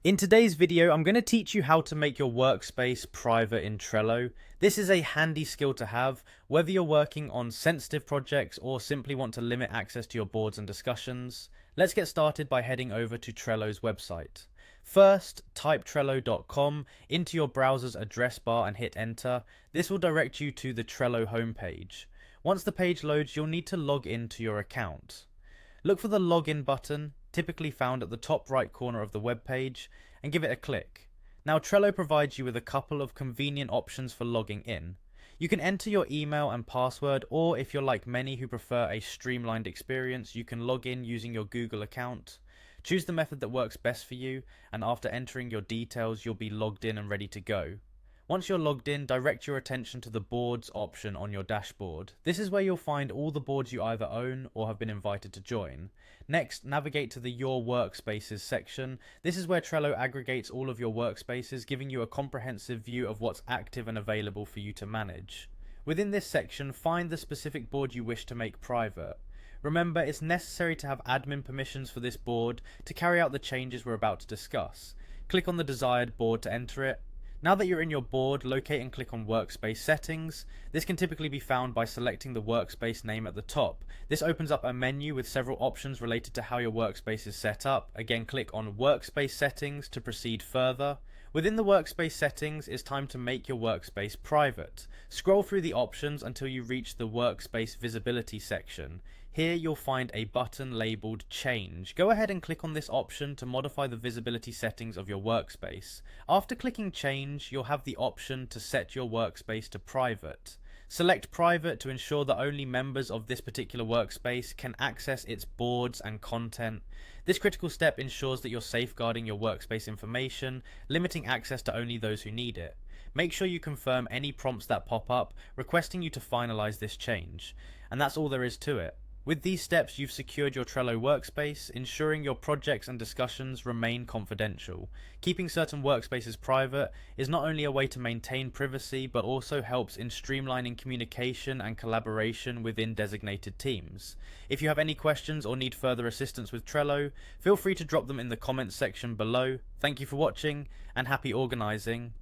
In today's video, I'm going to teach you how to make your workspace private in Trello. This is a handy skill to have, whether you're working on sensitive projects or simply want to limit access to your boards and discussions. Let's get started by heading over to Trello's website. First, type Trello.com into your browser's address bar and hit enter. This will direct you to the Trello homepage. Once the page loads, you'll need to log in to your account. Look for the login button, typically found at the top right corner of the web page, and give it a click. Now Trello provides you with a couple of convenient options for logging in. You can enter your email and password, or if you're like many who prefer a streamlined experience, you can log in using your Google account. Choose the method that works best for you, and after entering your details, you'll be logged in and ready to go. Once you're logged in, direct your attention to the boards option on your dashboard. This is where you'll find all the boards you either own or have been invited to join. Next, navigate to the Your Workspaces section. This is where Trello aggregates all of your workspaces, giving you a comprehensive view of what's active and available for you to manage. Within this section, find the specific board you wish to make private. Remember, it's necessary to have admin permissions for this board to carry out the changes we're about to discuss. Click on the desired board to enter it. Now that you're in your board, locate and click on Workspace Settings. This can typically be found by selecting the workspace name at the top. This opens up a menu with several options related to how your workspace is set up. Again, click on Workspace Settings to proceed further. Within the workspace settings, it's time to make your workspace private. Scroll through the options until you reach the Workspace Visibility section. Here you'll find a button labelled Change. Go ahead and click on this option to modify the visibility settings of your workspace. After clicking Change, you'll have the option to set your workspace to private. Select Private to ensure that only members of this particular workspace can access its boards and content. This critical step ensures that you're safeguarding your workspace information, limiting access to only those who need it. Make sure you confirm any prompts that pop up requesting you to finalize this change. And that's all there is to it. With these steps, you've secured your Trello workspace, ensuring your projects and discussions remain confidential. Keeping certain workspaces private is not only a way to maintain privacy, but also helps in streamlining communication and collaboration within designated teams. If you have any questions or need further assistance with Trello, feel free to drop them in the comments section below. Thank you for watching, and happy organizing.